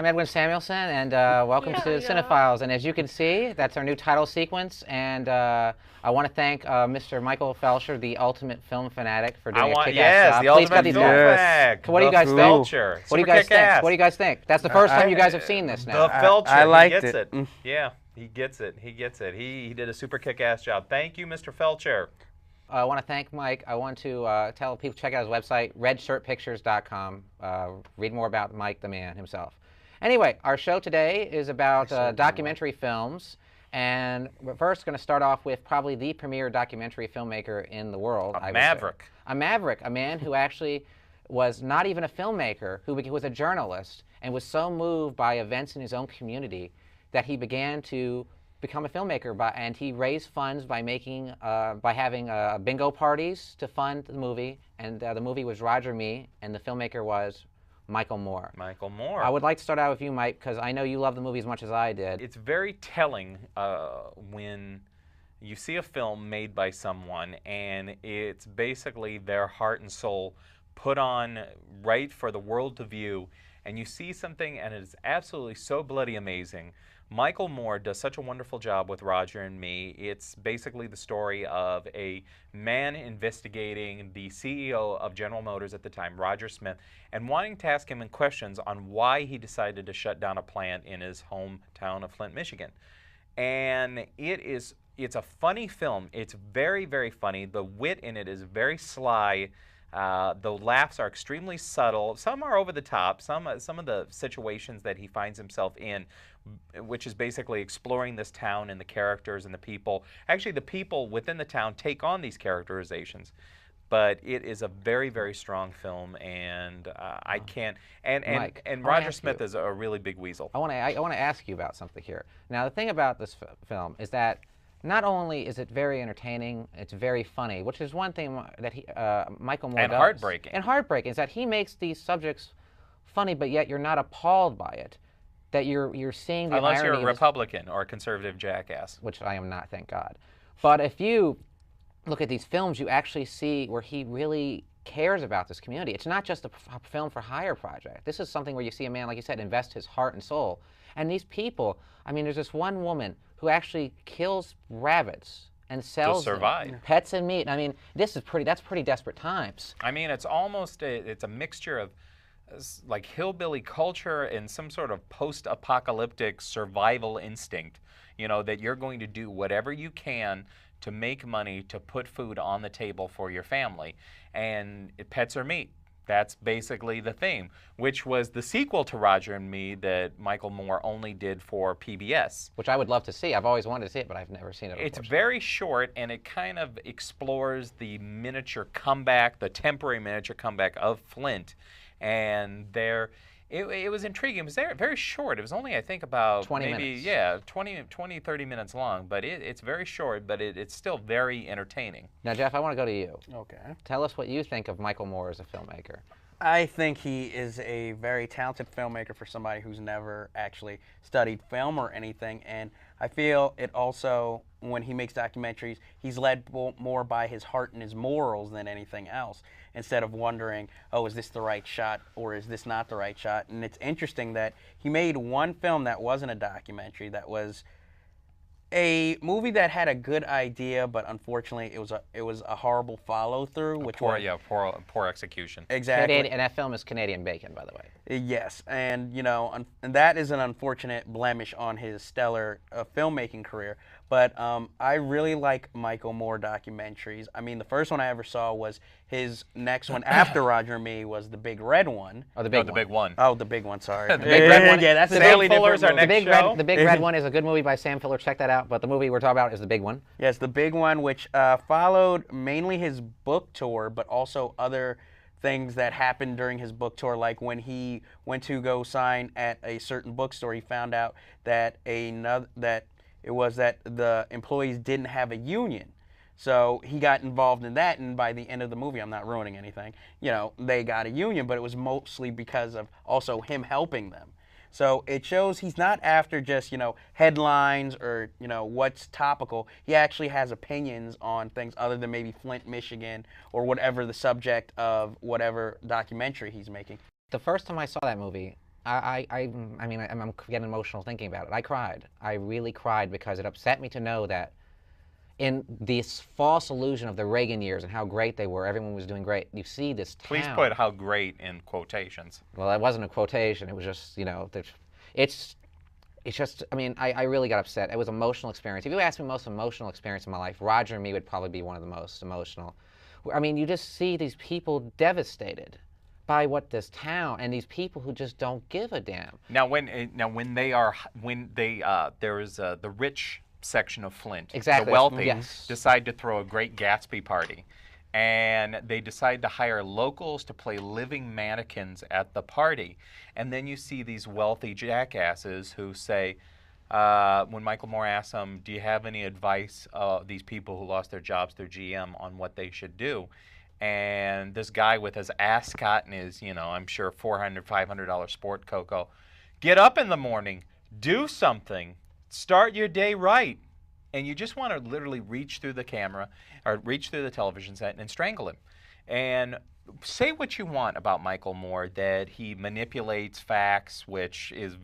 I'm Edwin Samuelson, and welcome to CineFiles. And as you can see, that's our new title sequence. And I want to thank Mr. Michael Felcher, the ultimate film fanatic, for doing a kick-ass job. The ultimate film fanatic. What do you guys think? Felcher. What do you guys think? What do you guys think? That's the first time you guys have seen this now. The Felcher. I liked he gets it. Yeah, he gets it. He gets it. He did a super kick-ass job. Thank you, Mr. Felcher. I want to thank Mike. I want to tell people check out his website, redshirtpictures.com. Read more about Mike, the man himself. Anyway, our show today is about documentary films. And we're first going to start off with probably the premier documentary filmmaker in the world. A maverick. A maverick, a man who actually was not even a filmmaker, who was a journalist, and was so moved by events in his own community that he began to become a filmmaker, and he raised funds by making, by having bingo parties to fund the movie, and the movie was Roger Me, and the filmmaker was Michael Moore. Michael Moore. I would like to start out with you, Mike, because I know you love the movie as much as I did. It's very telling when you see a film made by someone, and it's basically their heart and soul put on right for the world to view, and you see something, and it is absolutely so bloody amazing. Michael Moore does such a wonderful job with Roger and Me. It's basically the story of a man investigating the CEO of General Motors at the time, Roger Smith, and wanting to ask him questions on why he decided to shut down a plant in his hometown of Flint, Michigan. And it's a funny film. It's very, very funny. The wit in it is very sly. The laughs are extremely subtle. Some are over the top. Some of the situations that he finds himself in, which is basically exploring this town and the characters and the people. Actually, the people within the town take on these characterizations. But it is a very, very strong film, and I can't. Mike, and Roger Smith is a really big weasel. I want to ask you about something here. Now, the thing about this film is that not only is it very entertaining, it's very funny, which is one thing that Michael Moore does. And heartbreaking. And heartbreaking is that he makes these subjects funny, but yet you're not appalled by it. That you're seeing the irony. Unless you're a Republican or a conservative jackass. Which I am not, thank God. But if you look at these films, you actually see where he really cares about this community. It's not just a film for hire project. This is something where you see a man, like you said, invest his heart and soul. And these people, I mean, there's this one woman who actually kills rabbits and sells to survive. Pets and meat. I mean, that's pretty desperate times. I mean, it's almost it's a mixture of like hillbilly culture and some sort of post-apocalyptic survival instinct, you know, that you're going to do whatever you can to make money to put food on the table for your family. And pets are meat. That's basically the theme, which was the sequel to Roger and Me that Michael Moore only did for PBS. Which I would love to see. I've always wanted to see it, but I've never seen it. It's very short, and it kind of explores the miniature comeback, the temporary miniature comeback of Flint. And it was intriguing. It was very short. It was only, I think, about 20 minutes. Yeah, 20, 30 minutes long. But it's very short, but it's still very entertaining. Now, Jeff, I want to go to you. Okay. Tell us what you think of Michael Moore as a filmmaker. I think he is a very talented filmmaker for somebody who's never actually studied film or anything. And I feel it also, when he makes documentaries, he's led more by his heart and his morals than anything else, instead of wondering, oh, is this the right shot or is this not the right shot? And it's interesting that he made one film that wasn't a documentary, that was a movie that had a good idea, but unfortunately it was a horrible follow through. Poor execution. Exactly. And that film is Canadian Bacon, by the way. Yes, and you know, and that is an unfortunate blemish on his stellar filmmaking career. But I really like Michael Moore documentaries. I mean, the first one I ever saw was his next one after Roger and Me was The Big Red One. Oh, the big one. Oh, The Big One, sorry. The Big Red One. Yeah, that's the totally Big Fuller's different our movie. next show. The Big Red One is a good movie by Sam Fuller. Check that out. But the movie we're talking about is The Big One. Yes, The Big One, which followed mainly his book tour, but also other things that happened during his book tour, like when he went to go sign at a certain bookstore, he found out that the employees didn't have a union. So he got involved in that, and by the end of the movie, I'm not ruining anything, you know, they got a union, but it was mostly because of also him helping them. So it shows he's not after just, you know, headlines or, you know, what's topical. He actually has opinions on things other than maybe Flint, Michigan, or whatever the subject of whatever documentary he's making. The first time I saw that movie, I mean, I'm getting emotional thinking about it. I cried. I really cried because it upset me to know that in this false illusion of the Reagan years and how great they were, everyone was doing great. You see this town. Please put how great in quotations. Well, that wasn't a quotation. It was just, it's just, I mean, I really got upset. It was an emotional experience. If you ask me most emotional experience in my life, Roger and Me would probably be one of the most emotional. I mean, you just see these people devastated by what this town and these people who just don't give a damn. Now, when there is the rich section of Flint, Exactly. the wealthy Yes. decide to throw a great Gatsby party, and they decide to hire locals to play living mannequins at the party, and then you see these wealthy jackasses who say, when Michael Moore asks them, do you have any advice, these people who lost their jobs through GM, on what they should do? And this guy with his ascot and his, I'm sure $400, $500 sport cocoa, get up in the morning, do something, start your day right. And you just want to literally reach through the camera or reach through the television set and strangle him. And say what you want about Michael Moore, that he manipulates facts, which is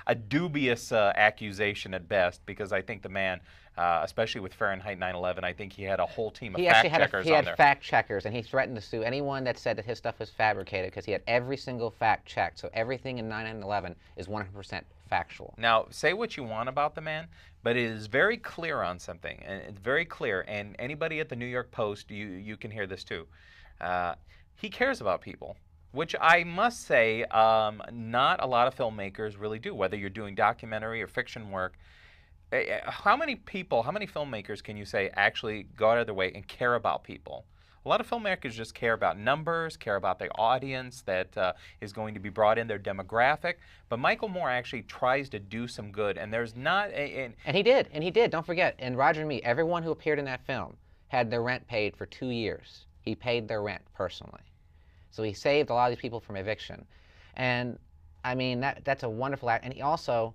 a dubious accusation at best, because I think the man, especially with Fahrenheit 9/11, I think he had a whole team of fact checkers on there. He had fact checkers, and he threatened to sue anyone that said that his stuff was fabricated because he had every single fact checked. So everything in 9/11 is 100% factual. Now, say what you want about the man, but it is very clear on something, and it's very clear. And anybody at the New York Post, you can hear this too. He cares about people, which I must say, not a lot of filmmakers really do. Whether you're doing documentary or fiction work, how many filmmakers can you say actually go out of their way and care about people? A lot of filmmakers just care about numbers, care about the audience that is going to be brought in, their demographic. But Michael Moore actually tries to do some good, and there's not a... And he did. Don't forget, in Roger and Me, everyone who appeared in that film had their rent paid for 2 years. He paid their rent personally. So he saved a lot of these people from eviction. And, I mean, that's a wonderful act. And he said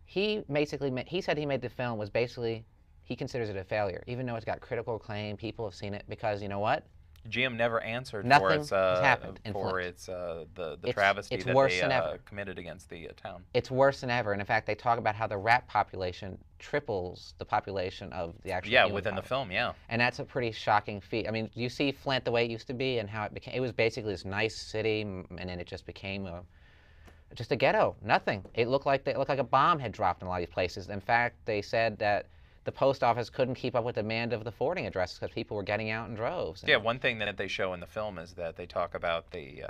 he made the film was basically, he considers it a failure, even though it's got critical acclaim, people have seen it, because you know what? GM never answered Nothing for its has happened in for Flint. its the travesty it's that worse they than ever. committed against the town. It's worse than ever. And in fact, they talk about how the rat population triples the population of the actual human within the population. film, yeah. And that's a pretty shocking feat. I mean, you see Flint the way it used to be and how it was basically this nice city, and then it just became just a ghetto. Nothing. It looked like a bomb had dropped in a lot of these places. In fact, they said that the post office couldn't keep up with the demand of the forwarding addresses because people were getting out in droves. Yeah, one thing that they show in the film is that they talk about the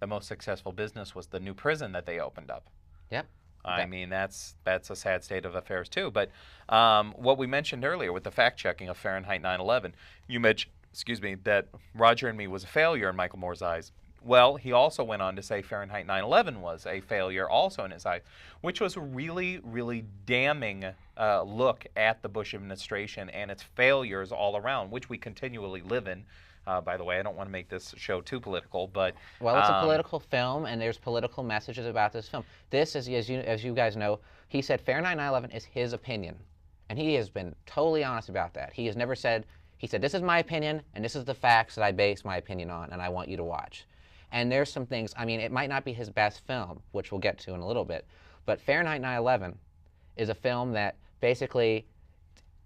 most successful business was the new prison that they opened up. Yep. I mean, that's a sad state of affairs too. But what we mentioned earlier with the fact checking of Fahrenheit 9/11, you mentioned, that Roger and Me was a failure in Michael Moore's eyes. Well, he also went on to say Fahrenheit 9/11 was a failure also in his eyes, which was a really, really damning look at the Bush administration and its failures all around, which we continually live in. By the way, I don't want to make this show too political, but... Well, it's a political film, and there's political messages about this film. This, as you guys know, he said Fahrenheit 9/11 is his opinion, and he has been totally honest about that. He has never said, he said, this is my opinion, and this is the facts that I base my opinion on, and I want you to watch. And there's some things, I mean, it might not be his best film, which we'll get to in a little bit, but Fahrenheit 9/11 is a film that basically,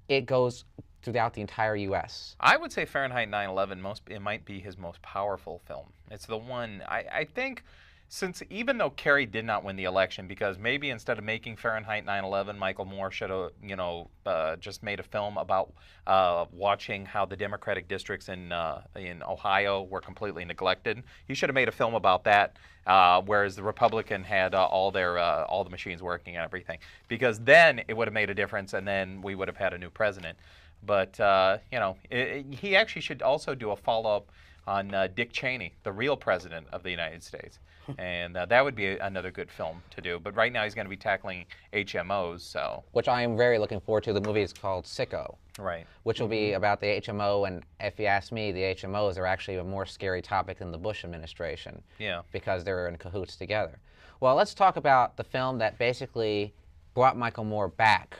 it goes throughout the entire U.S. I would say Fahrenheit 9/11, it might be his most powerful film. It's the one, I think, since even though Kerry did not win the election, because maybe instead of making Fahrenheit 9/11, Michael Moore should have, just made a film about watching how the Democratic districts in Ohio were completely neglected. He should have made a film about that, whereas the Republican had all the machines working and everything, because then it would have made a difference, and then we would have had a new president. But he actually should also do a follow-up on Dick Cheney, the real president of the United States. And that would be another good film to do. But right now he's going to be tackling HMOs, so... Which I am very looking forward to. The movie is called Sicko. Right. Which will be about the HMO, and if you ask me, the HMOs are actually a more scary topic than the Bush administration. Yeah. Because they're in cahoots together. Well, let's talk about the film that basically brought Michael Moore back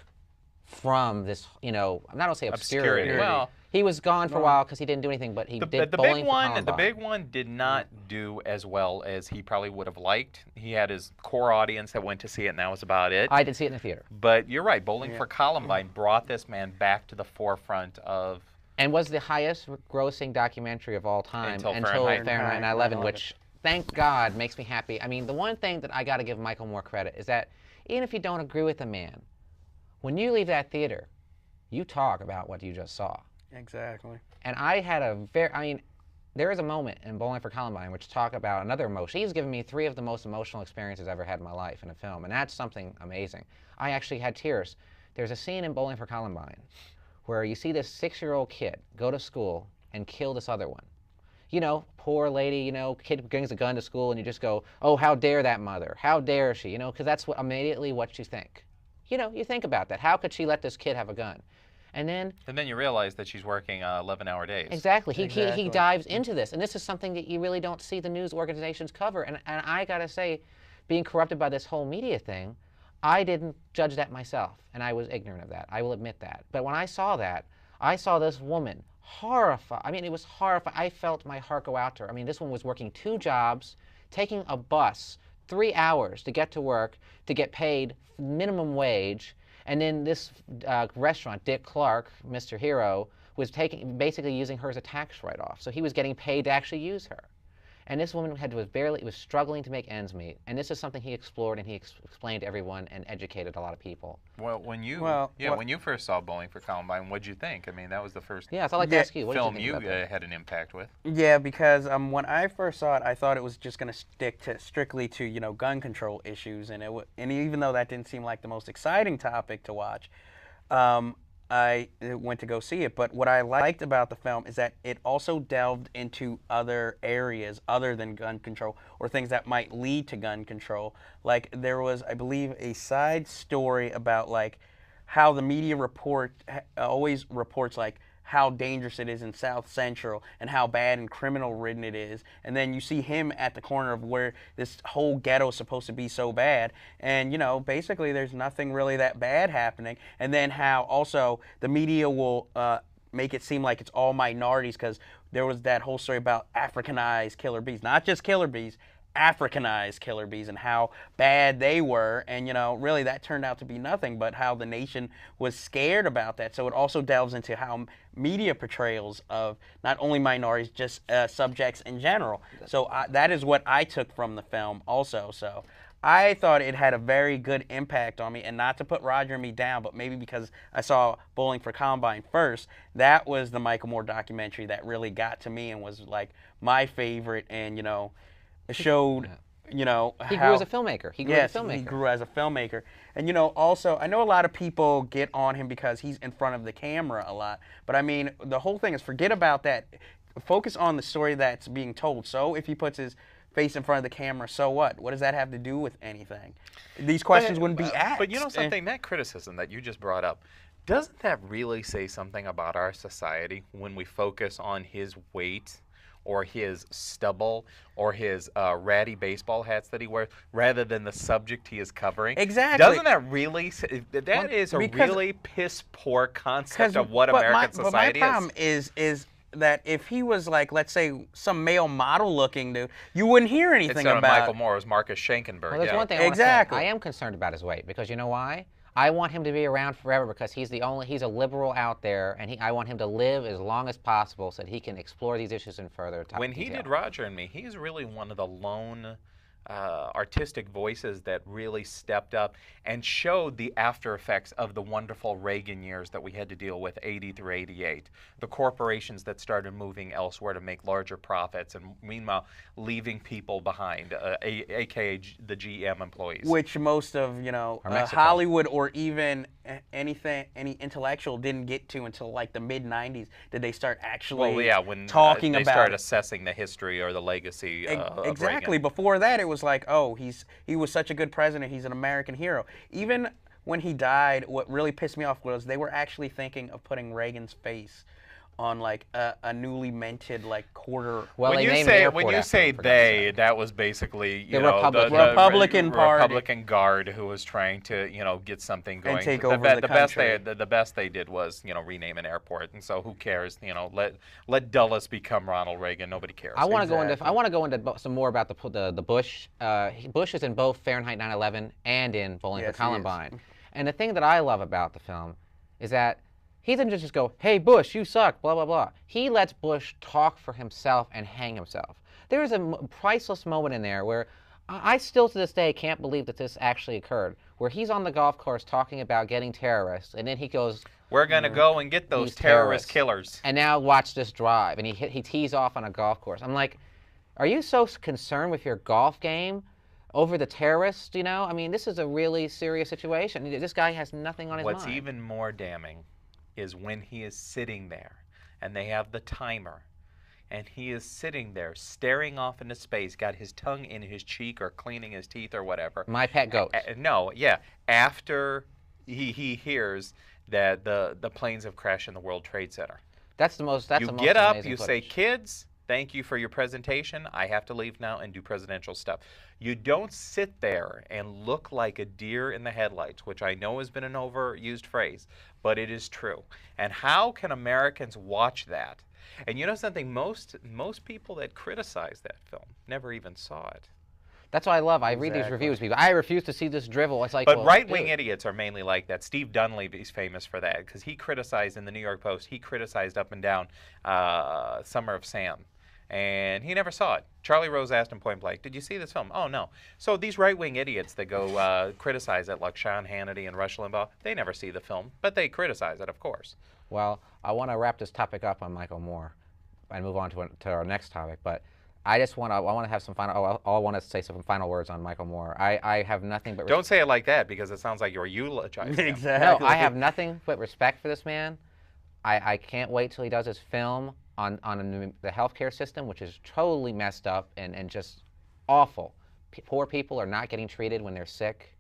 from this, I'm not going to say obscurity. Well, He was gone for a while because he didn't do anything, but he did Bowling for Columbine. The big one did not do as well as he probably would have liked. He had his core audience that went to see it, and that was about it. I did see it in the theater. But you're right, Bowling for Columbine brought this man back to the forefront of... And was the highest grossing documentary of all time until Fahrenheit 9/11, which, thank God, makes me happy. I mean, the one thing that I got to give Michael more credit is that even if you don't agree with the man, when you leave that theater, you talk about what you just saw. Exactly. And I had there is a moment in Bowling for Columbine which talk about another emotion. He's given me 3 of the most emotional experiences I've ever had in my life in a film, and that's something amazing. I actually had tears. There's a scene in Bowling for Columbine where you see this 6-year-old kid go to school and kill this other one. You know, poor lady, you know, kid brings a gun to school and you just go, oh, how dare that mother? How dare she? You know, because that's immediately what you think. You know, you think about that. How could she let this kid have a gun? And then you realize that she's working 11-hour days. Exactly. He dives into this. And this is something that you really don't see the news organizations cover. And I got to say, being corrupted by this whole media thing, I didn't judge that myself. And I was ignorant of that. I will admit that. But when I saw that, I saw this woman horrified. I mean, it was horrifying. I felt my heart go out to her. I mean, this woman was working 2 jobs, taking a bus 3 hours to get to work, to get paid minimum wage. And then this restaurant, Dick Clark, Mr. Hero, was basically using her as a tax write-off. So he was getting paid to actually use her. And this woman was struggling to make ends meet. And this is something he explored and he explained to everyone and educated a lot of people. Well, when you first saw Bowling for Columbine, what'd you think? I mean, that was the first I'd like to ask you, what film did you think about that? Had an impact with. Yeah, because when I first saw it, I thought it was just going to stick strictly to, you know, gun control issues, and even though that didn't seem like the most exciting topic to watch, I went to go see it. But what I liked about the film is that it also delved into other areas other than gun control, or things that might lead to gun control. Like, there was, I believe, a side story about like how the media always reports like how dangerous it is in South Central and how bad and criminal ridden it is. And then you see him at the corner of where this whole ghetto is supposed to be so bad. And, you know, basically there's nothing really that bad happening. And then how also the media will make it seem like it's all minorities, because there was that whole story about Africanized killer bees. Not just killer bees, Africanized killer bees, and how bad they were. And, you know, really that turned out to be nothing, but how the nation was scared about that. So it also delves into how media portrayals of not only minorities, just subjects in general. So that is what I took from the film also. So I thought it had a very good impact on me, and not to put Roger and me down, but maybe because I saw Bowling for Columbine first, that was the Michael Moore documentary that really got to me and was like my favorite, and, you know, showed, you know, he grew as a filmmaker. He grew as a filmmaker. He grew as a filmmaker. And, you know, also, I know a lot of people get on him because he's in front of the camera a lot. But, I mean, the whole thing is, forget about that. Focus on the story that's being told. So if he puts his face in front of the camera, so what? What does that have to do with anything? These questions wouldn't be asked. But you know something, that criticism that you just brought up, doesn't that really say something about our society when we focus on his weight or his stubble or his ratty baseball hats that he wears, rather than the subject he is covering? Exactly. Doesn't that really say, that is a really piss poor concept of what American society is? But my problem is that if he was like, let's say, some male model looking dude, you wouldn't hear anything about Michael Moore, it was Marcus Schenkenberg. Well, there's one thing I want to say. I am concerned about his weight, because you know why? I want him to be around forever, because he's a liberal out there, and I want him to live as long as possible so that he can explore these issues in further detail. When he did Roger and Me, he's really one of the lone artistic voices that really stepped up and showed the after effects of the wonderful Reagan years that we had to deal with, 80 through 88. The corporations that started moving elsewhere to make larger profits, and meanwhile leaving people behind, aka the GM employees. Which most of, you know, Hollywood or even any intellectual didn't get to until like the mid-90s. Did they start actually when talking they about started assessing the history or the legacy of exactly. Reagan. Before that, it was like, oh, he was such a good president, he's an American hero. Even when he died, what really pissed me off was they were actually thinking of putting Reagan's face on like a newly minted like quarter. Well, when they you named the say airport after him, for God's they, sake. that was basically The Republican- Republican Party. Republican Guard who was trying to get something going. take over the country. The best they did was rename an airport, and so who cares? Let Dulles become Ronald Reagan. Nobody cares. I want to Exactly. go into some more about the Bush. Bush is in both Fahrenheit 9/11 and in Bowling Yes, for he is. Columbine. And the thing that I love about the film is that he doesn't just go, "Hey Bush, you suck," blah blah blah. He lets Bush talk for himself and hang himself. There is a priceless moment in there where I still to this day can't believe that this actually occurred. Where he's on the golf course talking about getting terrorists, and then he goes, We're gonna go and get those these terrorist terrorists. killers. and now watch this drive, and he tees off on a golf course. I'm like, are you so concerned with your golf game over the terrorists? I mean, this is a really serious situation. This guy has nothing on his What's mind. even more damning is when he is sitting there, and they have the timer, and he is sitting there staring off into space, got his tongue in his cheek or cleaning his teeth or whatever. My pet goat. After he hears that the planes have crashed in the World Trade Center. That's the most. That's You the most get up, amazing you say, footage. "Kids, thank you for your presentation. I have to leave now and do presidential stuff." You don't sit there and look like a deer in the headlights, which I know has been an overused phrase, but it is true. And how can Americans watch that? And you know something? Most people that criticize that film never even saw it. That's what I love. I read these Exactly. reviews. People, I refuse to see this drivel. It's like, But well, right-wing dude. idiots are mainly like that. Steve Dunleavy is famous for that because he criticized in the New York Post. He criticized up and down Summer of Sam, and he never saw it. Charlie Rose asked him point blank, "Did you see this film?" "Oh no." So these right-wing idiots that go criticize it, like Sean Hannity and Rush Limbaugh, they never see the film, but they criticize it, of course. Well, I want to wrap this topic up on Michael Moore and move on to our next topic. But I want to have some final. I want to say some final words on Michael Moore. I have nothing but Don't say it like that because it sounds like you're eulogizing him. Exactly. No, I have nothing but respect for this man. I can't wait till he does his film on the healthcare system, which is totally messed up and just awful. Poor people are not getting treated when they're sick.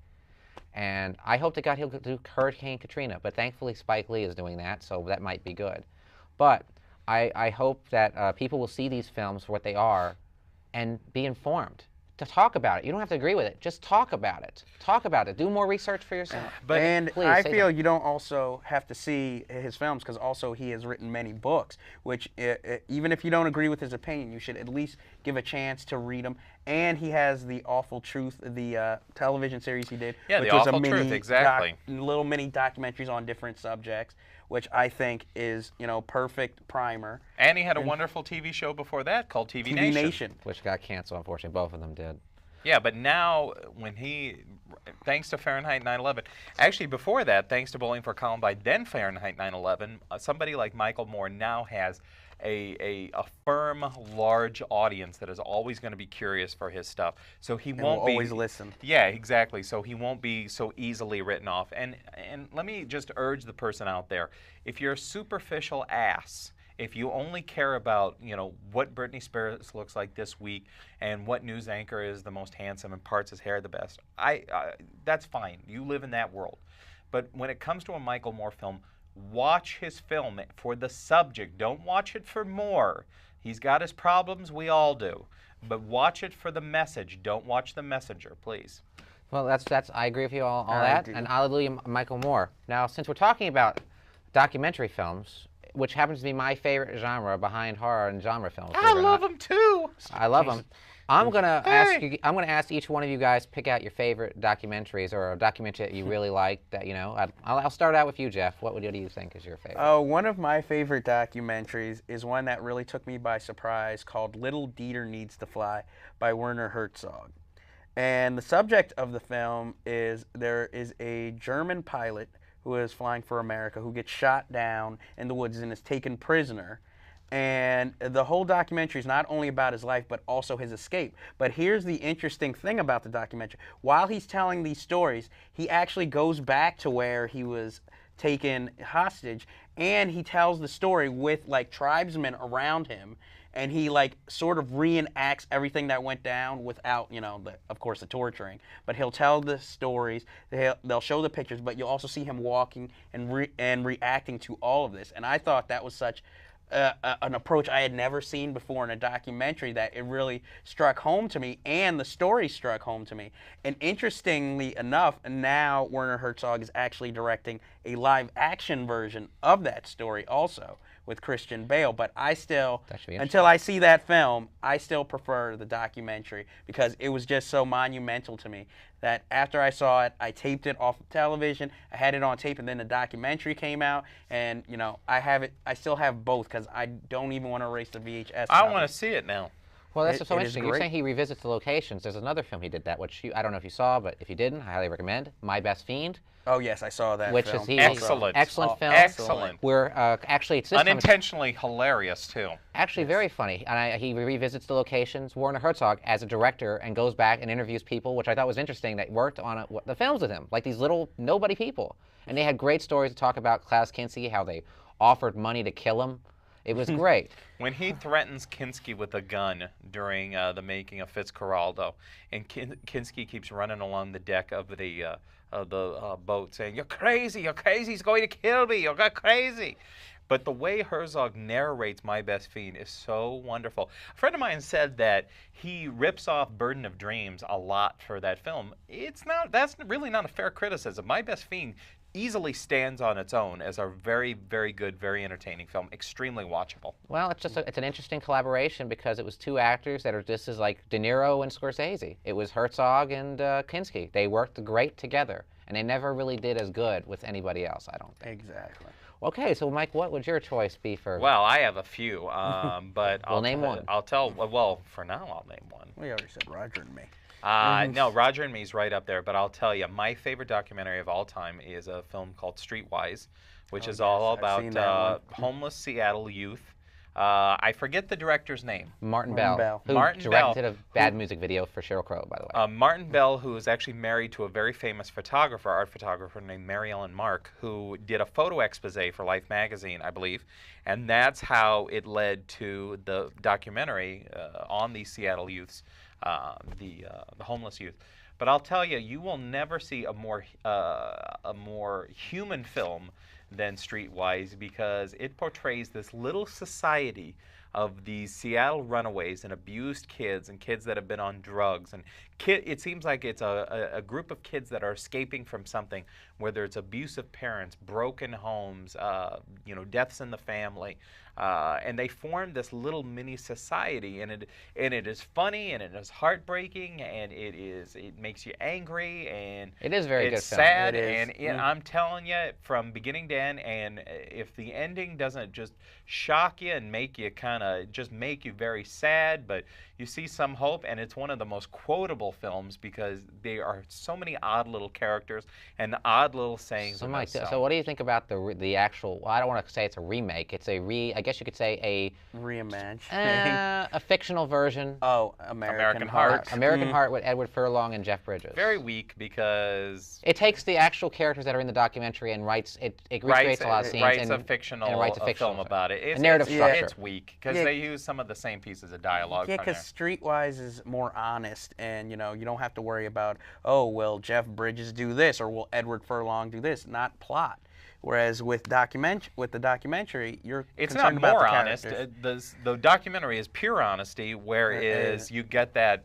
And I hope to God he'll do Hurricane Katrina. But thankfully Spike Lee is doing that, so that might be good. But I hope that people will see these films for what they are and be informed. To talk about it. You don't have to agree with it. Just talk about it. Talk about it. Do more research for yourself. But and please, I say feel something. you don't also have to see his films because also he has written many books, which even if you don't agree with his opinion, you should at least give a chance to read them. And he has The Awful Truth, the television series he did, Yeah, which The was Awful a mini Truth, exactly. little mini documentaries on different subjects, which I think is perfect primer. And he had a wonderful TV show before that called TV TV Nation. Nation. Which got canceled, unfortunately. Both of them did. Yeah, but now thanks to Fahrenheit 9/11, actually before that, thanks to Bowling for Columbine, then Fahrenheit 9/11, somebody like Michael Moore now has a firm, large audience that is always going to be curious for his stuff. So he won't will be always listen. Yeah, exactly. So he won't be so easily written off. And let me just urge the person out there: if you're a superficial ass, if you only care about, what Britney Spears looks like this week and what news anchor is the most handsome and parts his hair the best, that's fine. You live in that world. But when it comes to a Michael Moore film, watch his film for the subject. Don't watch it for more. He's got his problems. We all do. But watch it for the message. Don't watch the messenger, please. Well, that's. I agree with you all I that. agree. And hallelujah, Michael Moore. Now, since we're talking about documentary films, which happens to be my favorite genre behind horror and genre films. I love him too. I love them. I'm gonna ask Hey. you. I'm gonna ask each one of you guys pick out your favorite documentaries or a documentary that you really like. That I'll start out with you, Jeff. What do you think is your favorite? One of my favorite documentaries is one that really took me by surprise called Little Dieter Needs to Fly by Werner Herzog. And the subject of the film is there is a German pilot who is flying for America who gets shot down in the woods and is taken prisoner. And the whole documentary is not only about his life, but also his escape. But here's the interesting thing about the documentary. While he's telling these stories, he actually goes back to where he was taken hostage, and he tells the story with, tribesmen around him, and he, sort of reenacts everything that went down without, of course, the torturing. But he'll tell the stories, they'll show the pictures, but you'll also see him walking and reacting to all of this. And I thought that was such an approach I had never seen before in a documentary that it really struck home to me, and the story struck home to me. And interestingly enough, now Werner Herzog is actually directing a live action version of that story also with Christian Bale. But I still, until I see that film, I still prefer the documentary because it was just so monumental to me that after I saw it, I taped it off of television. I had it on tape, and then the documentary came out, and you know, I have it. I still have both because I don't even want to erase the VHS. I want to see it now. Well, that's so interesting. You're saying he revisits the locations. There's another film he did that, which I don't know if you saw, but if you didn't, I highly recommend. My Best Fiend. Oh yes, I saw that. Which film. is excellent, excellent film. Excellent. Where actually it's this unintentionally hilarious too. Actually, very funny. And he revisits the locations. Werner Herzog as a director and goes back and interviews people, which I thought was interesting. That worked on the films with him, like these little nobody people, and they had great stories to talk about Klaus Kinski, how they offered money to kill him. It was great. When he threatens Kinski with a gun during the making of Fitzcarraldo, and Kinski keeps running along the deck of the boat saying, "You're crazy, he's going to kill me, you're crazy." But the way Herzog narrates My Best Fiend is so wonderful. A friend of mine said that he rips off Burden of Dreams a lot for that film. That's really not a fair criticism. My Best Fiend easily stands on its own as a very, very good, very entertaining film, extremely watchable. Well, it's an interesting collaboration because it was two actors that are just as like De Niro and Scorsese. It was Herzog and Kinski. They worked great together, and they never really did as good with anybody else, I don't think. Exactly. Okay, so Mike, what would your choice be for? Well, I have a few, but I'll name one. I'll tell. Well, for now, I'll name one. We already said Roger and Me. No, Roger and Me's right up there, but I'll tell you, my favorite documentary of all time is a film called Streetwise, which is all about homeless Seattle youth. I forget the director's name. Martin Bell. Who directed a bad music video for Sheryl Crow, by the way. Martin Bell, who is actually married to a very famous photographer, art photographer named Mary Ellen Mark, who did a photo expose for Life magazine, I believe, and that's how it led to the documentary on these Seattle youths. The homeless youth. But I'll tell you, you will never see a more human film than Streetwise because it portrays this little society of these Seattle runaways and abused kids and kids that have been on drugs. And it seems like it's a group of kids that are escaping from something, whether it's abusive parents, broken homes, deaths in the family. And they form this little mini society, and it is funny, and it is heartbreaking, and it makes you angry, and it is very it's good sad, film. and I'm telling you, from beginning to end, and if the ending doesn't just shock you and make you make you very sad, but you see some hope, and it's one of the most quotable films because there are so many odd little characters and odd little sayings. So, Mike, so what do you think about the actual? Well, I don't want to say it's a remake. It's I guess you could say a reimagining, a fictional version. Oh, American Heart. American Heart with Edward Furlong and Jeff Bridges. Very weak because it takes the actual characters that are in the documentary and recreates a lot of scenes and writes a film about it. It's, a narrative structure. It's weak because they use some of the same pieces of dialogue. Yeah, because Streetwise is more honest, and you don't have to worry about, oh, will Jeff Bridges do this or will Edward Furlong do this? Not plot. Whereas with the documentary, it's concerned not more about honest. The documentary is pure honesty, whereas you get that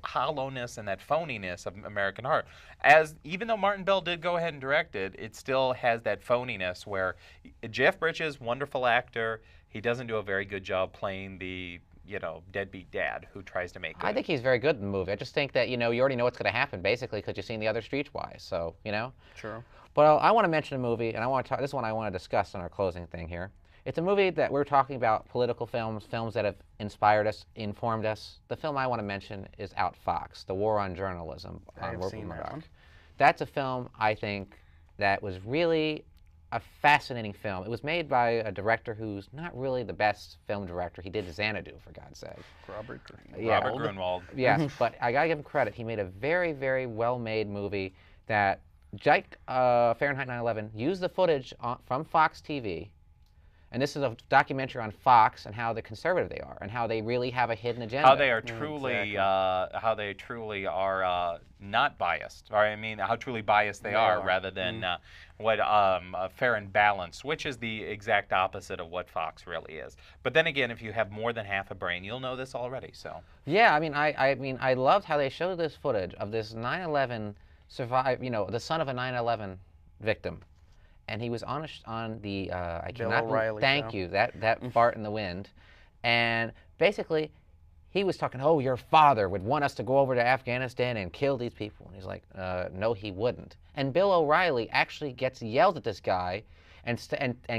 hollowness and that phoniness of American Heart. Even though Martin Bell did go ahead and direct it, it still has that phoniness where Jeff Bridges, wonderful actor, he doesn't do a very good job playing the deadbeat dad who tries to make it. I think he's very good in the movie. I just think that, you already know what's going to happen, basically, because you've seen the other Streetwise, so, True. But I want to mention a movie, and this one I want to discuss in our closing thing here. It's a movie that we're talking about, political films that have inspired us, informed us. The film I want to mention is Outfox, The War on Journalism. I've seen that one. That's a film, I think, that was really a fascinating film. It was made by a director who's not really the best film director. He did Xanadu, for God's sake. Robert Greenwald. Yeah. Robert Greenwald. Yes, but I gotta give him credit. He made a very, very well-made movie that, like Fahrenheit 9/11, used the footage from Fox TV And this is a documentary on Fox and how the conservative they are, and how they really have a hidden agenda. How they are truly, how they truly are not biased, or I mean, how truly biased they are, rather than what fair and balanced, which is the exact opposite of what Fox really is. But then again, if you have more than half a brain, you'll know this already. So yeah, I mean, I loved how they showed this footage of this 9/11 the son of a 9/11 victim. And he was on the Bill O'Reilly thank show. you, that fart in the wind. And basically, he was talking, oh, your father would want us to go over to Afghanistan and kill these people. And he's like, no, he wouldn't. And Bill O'Reilly actually gets yelled at this guy and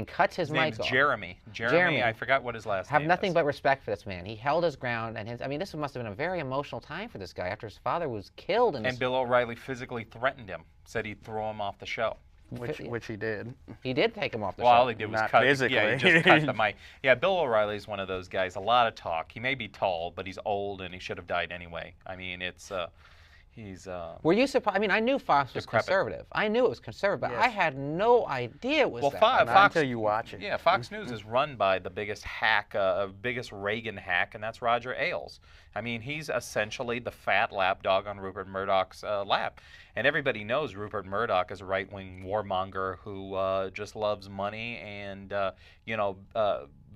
cuts his mic off. Jeremy. Jeremy, I forgot what his last name is. Have nothing but respect for this man. He held his ground, and I mean, this must have been a very emotional time for this guy after his father was killed. And Bill O'Reilly physically threatened him, said he'd throw him off the show. Which he did. He did take him off the show. Well, All he did was cut. physically. Yeah, he just cut the mic. Yeah, Bill O'Reilly's one of those guys. A lot of talk. He may be tall, but he's old, and he should have died anyway. I mean, it's he's. Were you surprised? I mean, I knew Fox was decrepit. conservative. I knew it was conservative, but Yes. I had no idea it was that. Fox, Not until you watch it. Yeah, Fox News is run by the biggest hack, biggest Reagan hack, and that's Roger Ailes. I mean, he's essentially the fat lapdog on Rupert Murdoch's lap. And everybody knows Rupert Murdoch is a right-wing warmonger who just loves money and,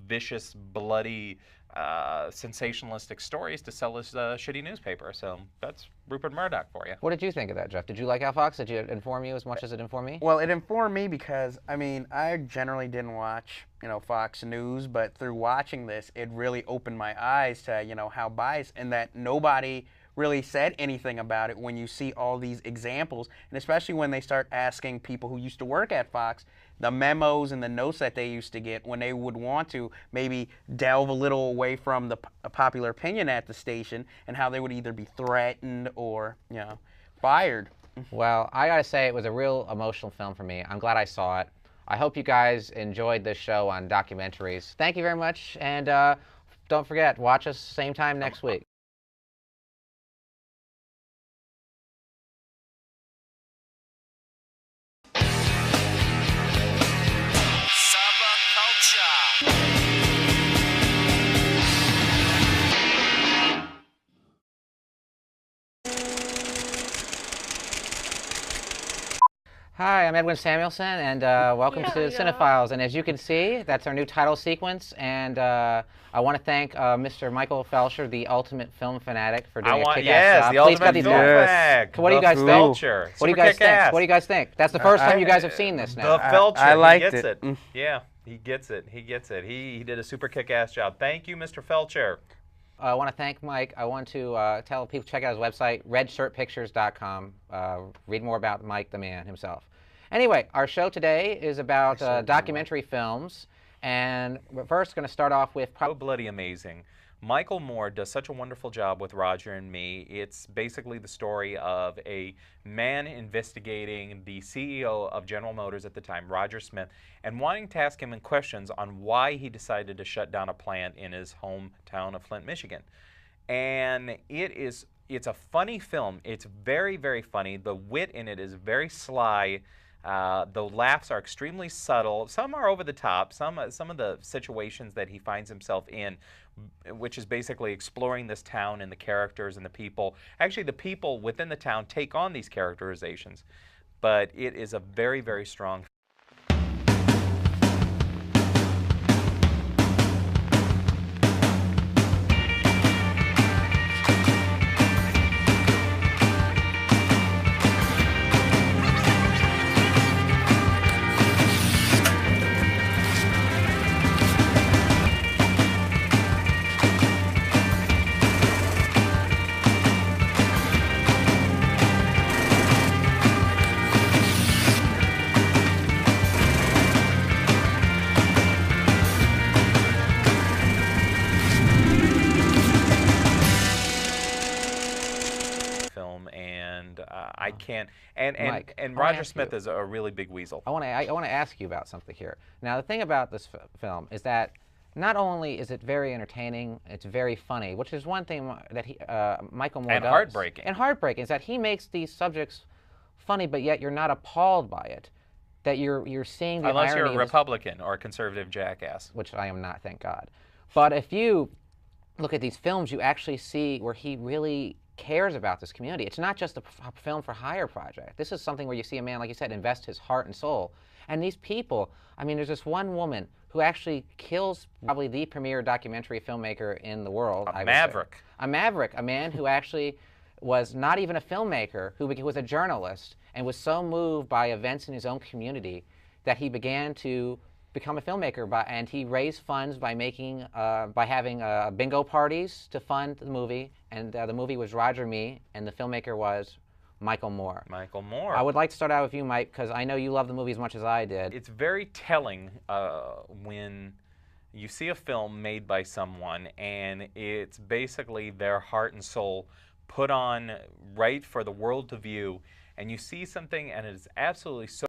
vicious, bloody, sensationalistic stories to sell his shitty newspaper. So that's Rupert Murdoch for you. What did you think of that, Jeff? Did you like how Fox? Did it inform you as much as it informed me? Well, it informed me because, I mean, I generally didn't watch, Fox News, but through watching this, it really opened my eyes to, how biased, and that nobody really said anything about it when you see all these examples, and especially when they start asking people who used to work at Fox the memos and the notes that they used to get when they would want to maybe delve a little away from the popular opinion at the station, and how they would either be threatened or, fired. Well, I gotta say, it was a real emotional film for me. I'm glad I saw it. I hope you guys enjoyed this show on documentaries. Thank you very much, and don't forget, watch us same time next week. Hi, I'm Edwin Samuelson, and welcome to CineFiles. And as you can see, that's our new title sequence. And I want to thank Mr. Michael Felcher, the ultimate film fanatic, for doing a kick-ass job. The ultimate film fanatic. What do you guys think? Felcher. What do you guys think? What do you guys think? That's the first time you guys have seen this now. The Felcher. I liked he gets it. Yeah, he gets it. He gets it. He did a super kick-ass job. Thank you, Mr. Felcher. I want to thank Mike. I want to tell people to check out his website, redshirtpictures.com. Read more about Mike, the man himself. Anyway, our show today is about documentary films, and we're first going to start off with... So bloody amazing. Michael Moore does such a wonderful job with Roger and me. It's basically the story of a man investigating the CEO of General Motors at the time, Roger Smith, and wanting to ask him questions on why he decided to shut down a plant in his hometown of Flint, Michigan. And it's a funny film. It's very, very funny. The wit in it is very sly. The laughs are extremely subtle. Some are over the top. Some of the situations that he finds himself in, which is basically exploring this town and the characters and the people. Actually, the people within the town take on these characterizations. But it is a very, very strong I can't. And Mike, Roger Smith is a really big weasel. I want to ask you about something here. Now, the thing about this film is that not only is it very entertaining, it's very funny, which is one thing that Michael Moore does. And heartbreaking. And heartbreaking is that he makes these subjects funny, but yet you're not appalled by it. that you're seeing the Unless irony you're a of this, Republican or a conservative jackass. which I am not, thank God. But if you look at these films, you actually see where he really cares about this community. It's not just a film for hire project. This is something where you see a man, like you said, invest his heart and soul. And these people, I mean, there's this one woman who actually kills probably the premier documentary filmmaker in the world. A maverick. A maverick, a man who actually was not even a filmmaker, who was a journalist, and was so moved by events in his own community that he began to become a filmmaker, and he raised funds by having bingo parties to fund the movie, and the movie was Roger Me, and the filmmaker was Michael Moore. Michael Moore. I would like to start out with you, Mike, because I know you love the movie as much as I did. It's very telling when you see a film made by someone and it's basically their heart and soul put on right for the world to view, and you see something and it is absolutely so